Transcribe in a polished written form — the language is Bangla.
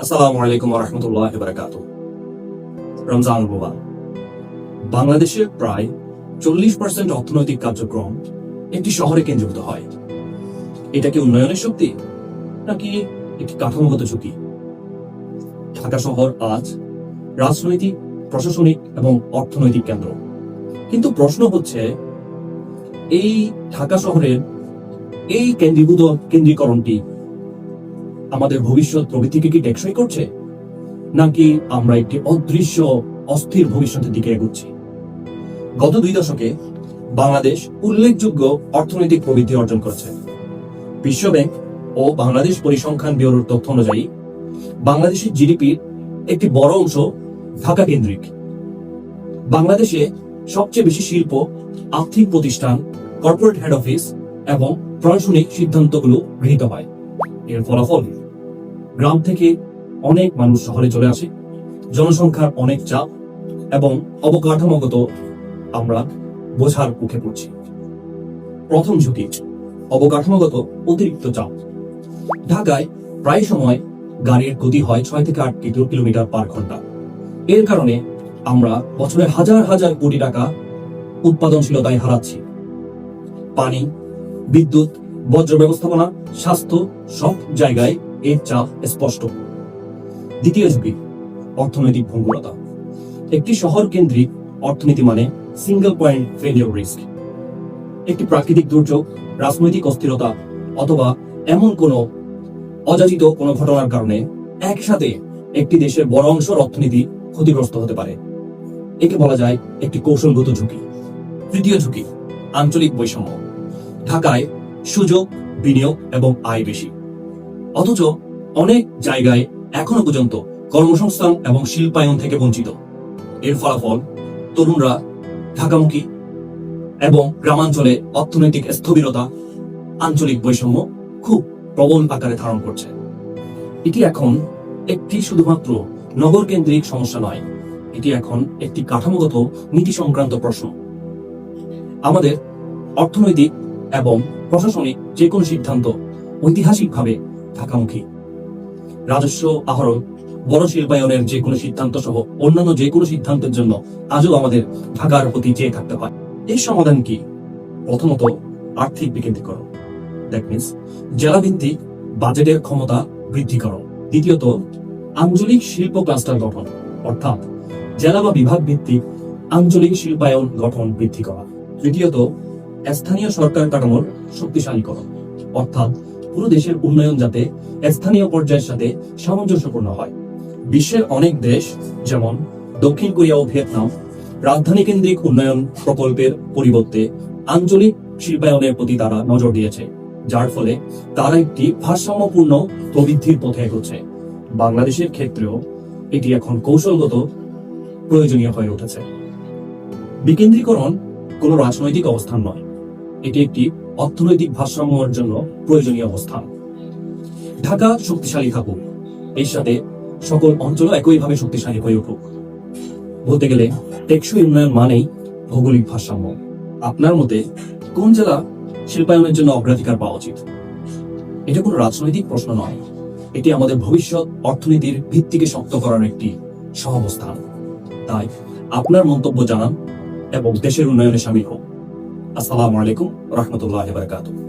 আসসালামু আলাইকুম ওয়া রাহমাতুল্লাহি ওয়া বারাকাতুহু। রমজান মুবারক। বাংলাদেশের প্রায় 40% অর্থনৈতিক কার্যক্রম একটি শহরে কেন্দ্রীভূত হয়। এটা কি উন্নয়নের শক্তি নাকি একটি কাঠামোগত ঝুঁকি? ঢাকা শহর আজ রাজনৈতিক, প্রশাসনিক এবং অর্থনৈতিক কেন্দ্র। কিন্তু প্রশ্ন হচ্ছে, এই ঢাকা শহরের এই কেন্দ্রীকরণটি আমাদের ভবিষ্যৎ প্রবৃত্তিকে কি টেকসই করছে, নাকি আমরা একটি অদৃশ্য অস্থির ভবিষ্যতের দিকে এগুচ্ছি? গত 2 দশকে বাংলাদেশ উল্লেখযোগ্য অর্থনৈতিক প্রবৃদ্ধি অর্জন করেছে। বিশ্বব্যাংক ও বাংলাদেশ পরিসংখ্যান ব্যুরোর তথ্য অনুযায়ী বাংলাদেশের জিডিপির একটি বড় অংশ ঢাকা কেন্দ্রিক। বাংলাদেশে সবচেয়ে বেশি শিল্প, আর্থিক প্রতিষ্ঠান, কর্পোরেট হেড অফিস এবং প্রশাসনিক সিদ্ধান্তগুলো গৃহীত হয়। এর ফলাফল, গ্রাম থেকে অনেক মানুষ শহরে চলে আসে, জনসংখ্যার অনেক চাপ এবং অবকাঠামোগত আমরা বোঝার মুখে পড়ছি। প্রথম ঝুঁকি, অবকাঠামোগত অতিরিক্ত চাপ। ঢাকায় প্রায় সময় গাড়ির গতি হয় 6 থেকে 8 কিলোমিটার পার ঘন্টা। এর কারণে আমরা বছরে হাজার হাজার কোটি টাকা উৎপাদনশীলতায় হারাচ্ছি। পানি, বিদ্যুৎ, বর্জ্য ব্যবস্থাপনা, স্বাস্থ্য সব জায়গায় এর চাপ স্পষ্ট। দ্বিতীয় ঝুঁকি, অর্থনৈতিক ভঙ্গুরতা। একটি শহর কেন্দ্রিক অর্থনীতি মানে সিঙ্গেল পয়েন্ট ফেলিওর রিস্ক। একটি প্রাকৃতিক দুর্যোগ, রাজনৈতিক অস্থিরতা অথবা এমন কোনো অযাচিত কোনো ঘটনার কারণে একসাথে একটি দেশের বড় অংশের অর্থনীতি ক্ষতিগ্রস্ত হতে পারে। একে বলা যায় একটি কৌশলগত ঝুঁকি। তৃতীয় ঝুঁকি, আঞ্চলিক বৈষম্য। ঢাকায় সুযোগ, বিনিয়োগ এবং আয় বেশি, অথচ অনেক জায়গায় এখনো পর্যন্ত কর্মসংস্থান এবং শিল্পায়ন থেকে বঞ্চিত। এর ফলাফল, তরুণরা ঢাকামুখী এবং গ্রামাঞ্চলে অর্থনৈতিক স্থবিরতা, আঞ্চলিক বৈষম্য খুব প্রবল আকারে ধারণ করছে। এটি এখন একটি শুধুমাত্র নগর কেন্দ্রিক সমস্যা নয়, এটি এখন একটি কাঠামোগত নীতি সংক্রান্ত প্রশ্ন। আমাদের অর্থনৈতিক এবং প্রশাসনিক যে কোনো সিদ্ধান্ত ঐতিহাসিকভাবে ঢাকামুখী। রাজস্ব আহরণ, বড় শিল্পায়নের যে কোনো সিদ্ধান্ত সহ অন্যান্য যে কোনো সিদ্ধান্তের জন্য আজও আমাদের ঢাকার প্রতি চেয়ে থাকতে হয়। এর সমাধান কি? প্রথমত, আর্থিক বিকেন্দ্রীকরণ, দ্যাট মিনস জেলাভিত্তিক বাজেটের ক্ষমতা বৃদ্ধিকরণ। দ্বিতীয়ত, আঞ্চলিক শিল্প ক্লাস্টার গঠন, অর্থাৎ জেলা বা বিভাগ ভিত্তিক আঞ্চলিক শিল্পায়ন গঠন বৃদ্ধি করা। তৃতীয়ত, স্থানীয় সরকার কাঠামোর শক্তিশালীকরণ, অর্থাৎ পুরো দেশের উন্নয়ন যাতে স্থানীয় পর্যায়ের সাথে সামঞ্জস্যপূর্ণ হয়। বিশ্বের অনেক দেশ, যেমন দক্ষিণ কোরিয়া ও ভিয়েতনাম, রাজধানী কেন্দ্রিক উন্নয়ন প্রকল্পের পরিবর্তে আঞ্চলিক শিল্পায়নের প্রতি তারা নজর দিয়েছে, যার ফলে তারা একটি ভারসাম্যপূর্ণ প্রবৃদ্ধির পথে এগোচ্ছে। বাংলাদেশের ক্ষেত্রেও এটি এখন কৌশলগত প্রয়োজনীয় হয়ে উঠেছে। বিকেন্দ্রীকরণ কোনো রাজনৈতিক অবস্থান নয়, এটি একটি অর্থনৈতিক ভারসাম্যের জন্য প্রয়োজনীয় অবস্থান। ঢাকা শক্তিশালী থাকুক, এর সাথে সকল অঞ্চল একইভাবে শক্তিশালী হয়ে উঠুক। বলতে গেলে টেকসই উন্নয়ন মানেই ভৌগোলিক ভারসাম্য। আপনার মতে কোন জেলা শিল্পায়নের জন্য অগ্রাধিকার পাওয়া উচিত? এটা কোনো রাজনৈতিক প্রশ্ন নয়, এটি আমাদের ভবিষ্যৎ অর্থনীতির ভিত্তিকে শক্ত করার একটি সহাবস্থান। তাই আপনার মন্তব্য জানান এবং দেশের উন্নয়নে শামিল হোক। আসসালামু আলাইকুম ওয়া রাহমাতুল্লাহি ওয়া বারাকাতুহু।